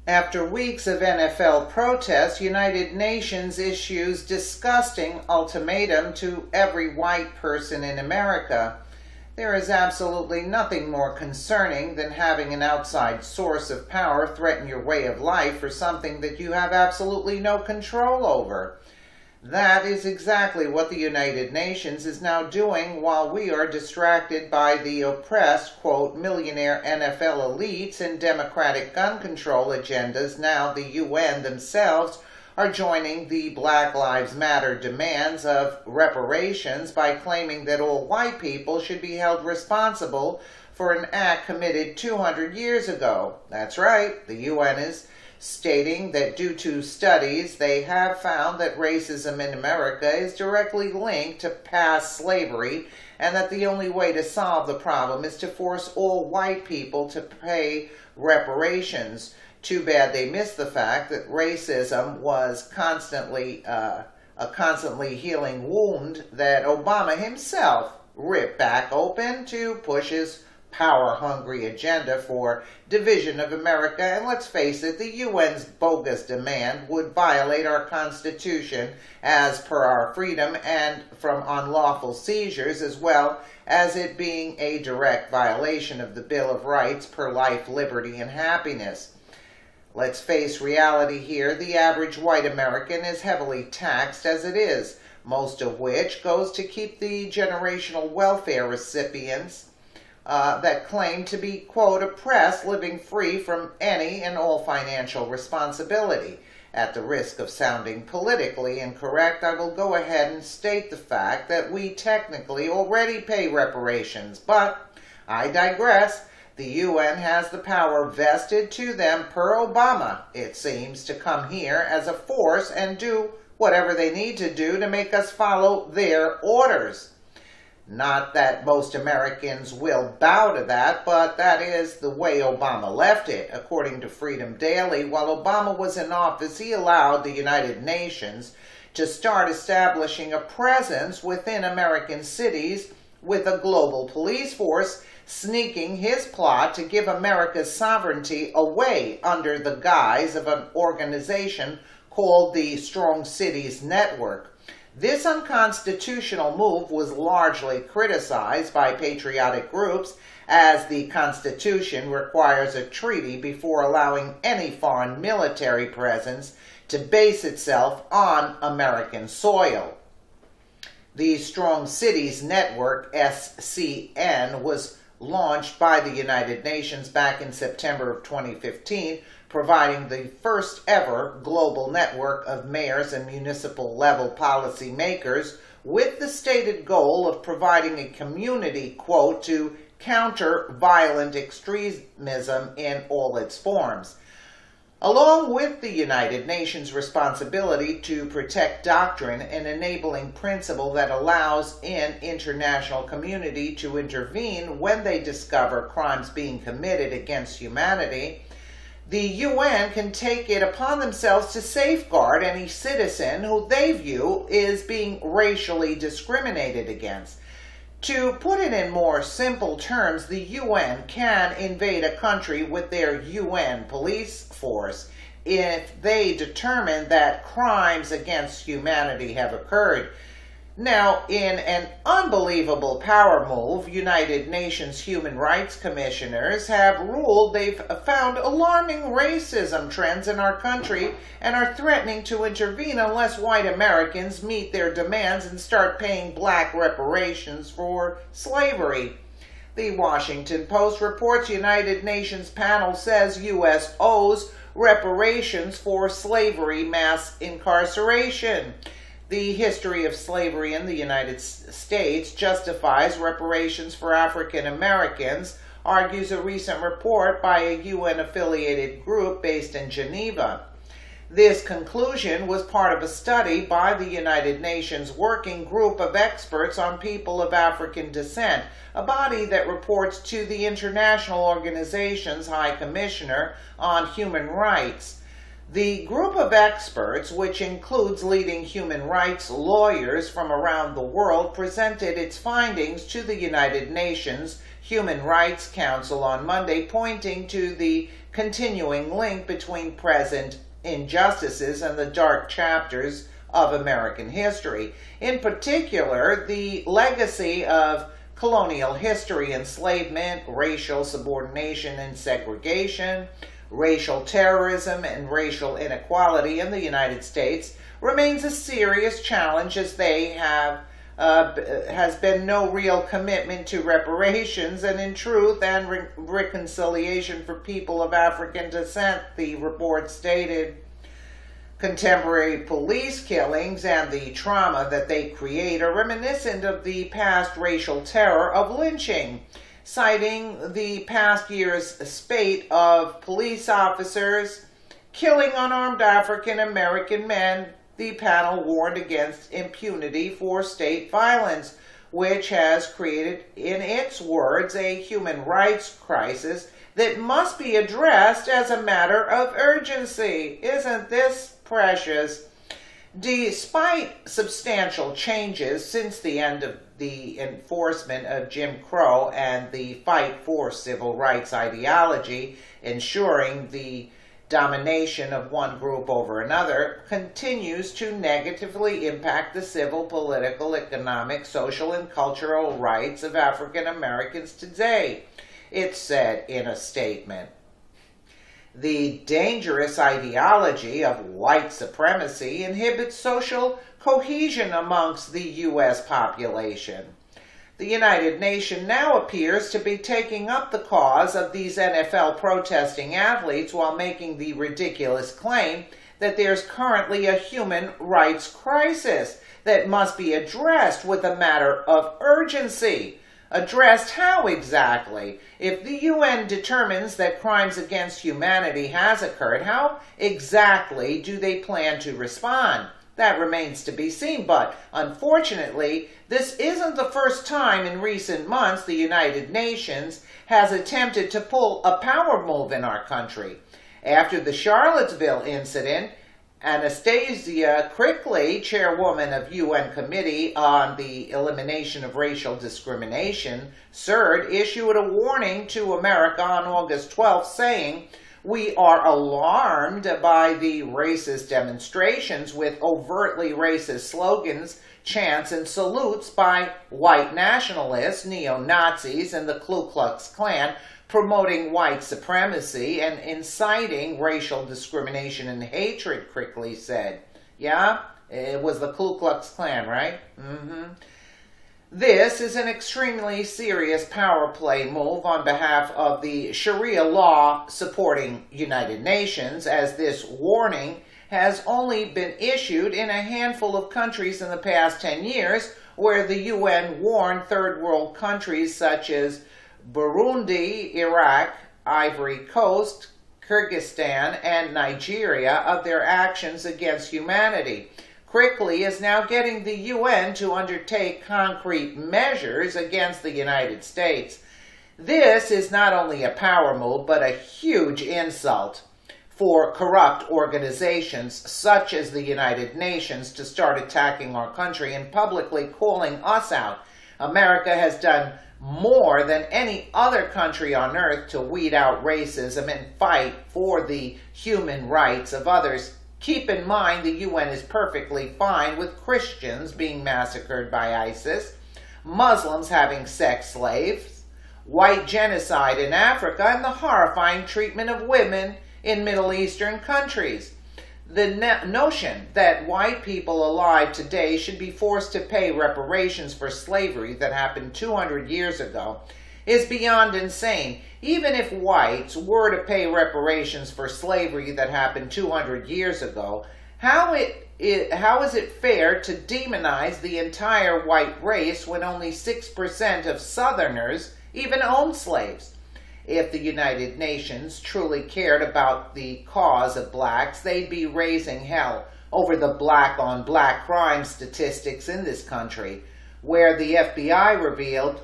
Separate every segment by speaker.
Speaker 1: After weeks of NFL protests, United Nations issues disgusting ultimatum to every white person in America. There is absolutely nothing more concerning than having an outside source of power threaten your way of life for something that you have absolutely no control over. That is exactly what the United Nations is now doing while we are distracted by the oppressed, quote, millionaire NFL elites and democratic gun control agendas. Now the UN themselves are joining the Black Lives Matter demands of reparations by claiming that all white people should be held responsible for an act committed 200 years ago. That's right, the UN is stating that due to studies, they have found that racism in America is directly linked to past slavery, and that the only way to solve the problem is to force all white people to pay reparations. Too bad they missed the fact that racism was a constantly healing wound that Obama himself ripped back open to push his power-hungry agenda for division of America. And let's face it, the UN's bogus demand would violate our Constitution as per our freedom and from unlawful seizures, as well as it being a direct violation of the Bill of Rights per life, liberty, and happiness. Let's face reality here. The average white American is heavily taxed as it is, most of which goes to keep the generational welfare recipients that claim to be, quote, oppressed, living free from any and all financial responsibility. At the risk of sounding politically incorrect, I will go ahead and state the fact that we technically already pay reparations, but I digress. The UN has the power vested to them per Obama, it seems, to come here as a force and do whatever they need to do to make us follow their orders. Not that most Americans will bow to that, but that is the way Obama left it. According to Freedom Daily, while Obama was in office, he allowed the United Nations to start establishing a presence within American cities with a global police force, sneaking his plot to give America's sovereignty away under the guise of an organization called the Strong Cities Network. This unconstitutional move was largely criticized by patriotic groups, as the Constitution requires a treaty before allowing any foreign military presence to base itself on American soil. The Strong Cities Network, SCN, was launched by the United Nations back in September of 2015, providing the first ever global network of mayors and municipal level policymakers with the stated goal of providing a community, quote, to counter violent extremism in all its forms. Along with the United Nations' responsibility to protect doctrine, an enabling principle that allows an international community to intervene when they discover crimes being committed against humanity, the UN can take it upon themselves to safeguard any citizen who they view is being racially discriminated against. To put it in more simple terms, the UN can invade a country with their UN police force if they determine that crimes against humanity have occurred. Now, in an unbelievable power move, United Nations Human Rights Commissioners have ruled they've found alarming racism trends in our country and are threatening to intervene unless white Americans meet their demands and start paying black reparations for slavery. The Washington Post reports United Nations panel says U.S. owes reparations for slavery mass incarceration. The history of slavery in the United States justifies reparations for African Americans, argues a recent report by a UN-affiliated group based in Geneva. This conclusion was part of a study by the United Nations Working Group of Experts on People of African Descent, a body that reports to the International Organization's High Commissioner on Human Rights. The group of experts, which includes leading human rights lawyers from around the world, presented its findings to the United Nations Human Rights Council on Monday, pointing to the continuing link between present injustices and the dark chapters of American history. In particular, the legacy of colonial history, enslavement, racial subordination and segregation, racial terrorism, and racial inequality in the United States remains a serious challenge, as has been no real commitment to reparations and in truth and reconciliation for people of African descent, the report stated. Contemporary police killings and the trauma that they create are reminiscent of the past racial terror of lynching. Citing the past year's spate of police officers killing unarmed African American men, the panel warned against impunity for state violence, which has created, in its words, a human rights crisis that must be addressed as a matter of urgency. Isn't this precious? Despite substantial changes since the end of the enforcement of Jim Crow and the fight for civil rights ideology, ensuring the domination of one group over another continues to negatively impact the civil, political, economic, social, and cultural rights of African Americans today, it said in a statement. The dangerous ideology of white supremacy inhibits social cohesion amongst the U.S. population. The United Nations now appears to be taking up the cause of these NFL protesting athletes while making the ridiculous claim that there's currently a human rights crisis that must be addressed with a matter of urgency. Addressed how exactly? If the UN determines that crimes against humanity has occurred, how exactly do they plan to respond? That remains to be seen, but unfortunately, this isn't the first time in recent months the United Nations has attempted to pull a power move in our country. After the Charlottesville incident, Anastasia Crickley, chairwoman of UN Committee on the Elimination of Racial Discrimination, CERD, issued a warning to America on August 12th, saying, "We are alarmed by the racist demonstrations with overtly racist slogans, chants, and salutes by white nationalists, neo-Nazis, and the Ku Klux Klan, promoting white supremacy and inciting racial discrimination and hatred," Crickley said. Yeah, it was the Ku Klux Klan, right? This is an extremely serious power play move on behalf of the Sharia law supporting United Nations, as this warning has only been issued in a handful of countries in the past 10 years, where the UN warned third world countries such as Burundi, Iraq, Ivory Coast, Kyrgyzstan, and Nigeria of their actions against humanity. Crickley is now getting the UN to undertake concrete measures against the United States. This is not only a power move, but a huge insult for corrupt organizations such as the United Nations to start attacking our country and publicly calling us out. America has done more than any other country on earth to weed out racism and fight for the human rights of others. Keep in mind the UN is perfectly fine with Christians being massacred by ISIS, Muslims having sex slaves, white genocide in Africa, and the horrifying treatment of women in Middle Eastern countries. The notion that white people alive today should be forced to pay reparations for slavery that happened 200 years ago is beyond insane. Even if whites were to pay reparations for slavery that happened 200 years ago, how is it fair to demonize the entire white race when only 6% of Southerners even owned slaves? If the United Nations truly cared about the cause of blacks, they'd be raising hell over the black-on-black crime statistics in this country, where the FBI revealed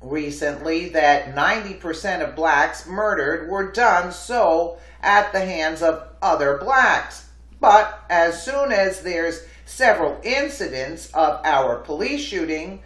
Speaker 1: recently that 90% of blacks murdered were done so at the hands of other blacks. But as soon as there's several incidents of our police shooting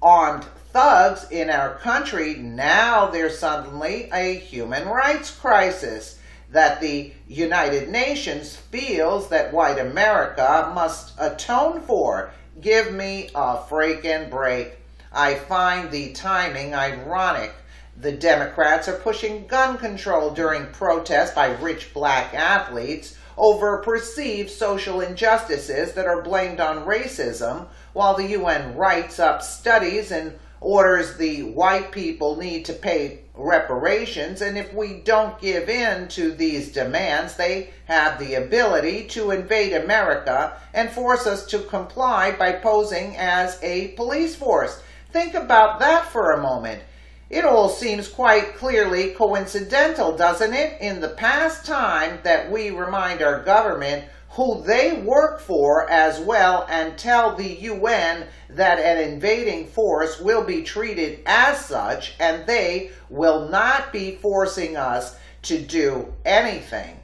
Speaker 1: armed thugs in our country, now there's suddenly a human rights crisis that the United Nations feels that white America must atone for. Give me a freaking break. I find the timing ironic. The Democrats are pushing gun control during protests by rich black athletes over perceived social injustices that are blamed on racism, while the UN writes up studies and orders the white people need to pay reparations, and if we don't give in to these demands, they have the ability to invade America and force us to comply by posing as a police force. Think about that for a moment. It all seems quite clearly coincidental, doesn't it? In the past time that we remind our government who they work for as well and tell the UN that an invading force will be treated as such and they will not be forcing us to do anything.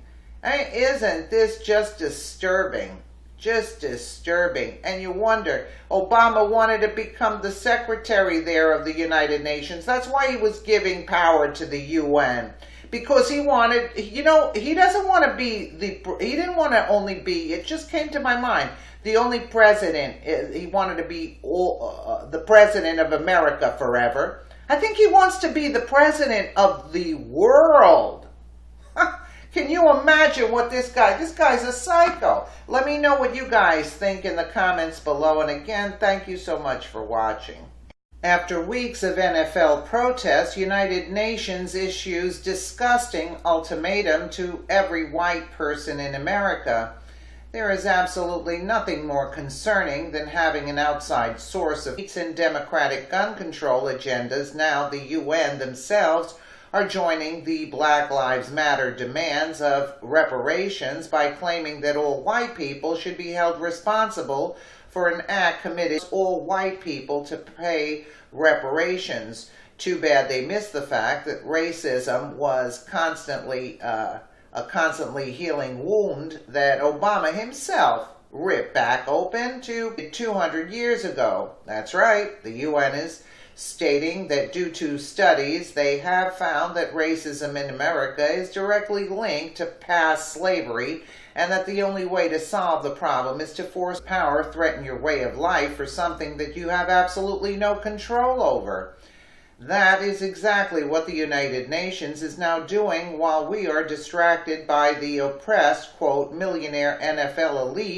Speaker 1: Isn't this just disturbing? Just disturbing. And you wonder, Obama wanted to become the secretary there of the United Nations. That's why he was giving power to the UN. Because he wanted, he doesn't want to be he didn't want to only be, it just came to my mind, the only president. He wanted to be the president of America forever. I think he wants to be the president of the world. Can you imagine what this guy's a psycho. Let me know what you guys think in the comments below. And again, thank you so much for watching. After weeks of NFL protests, United Nations issues disgusting ultimatum to every white person in America. There is absolutely nothing more concerning than having an outside source of and democratic gun control agendas. Now the UN themselves are joining the Black Lives Matter demands of reparations by claiming that all white people should be held responsible for an act committed to all white people to pay reparations. Too bad they missed the fact that racism was constantly a constantly healing wound that Obama himself ripped back open 200 years ago. That's right, the UN is stating that due to studies, they have found that racism in America is directly linked to past slavery, and that the only way to solve the problem is to force power, threaten your way of life for something that you have absolutely no control over. That is exactly what the United Nations is now doing while we are distracted by the oppressed, quote, millionaire NFL elite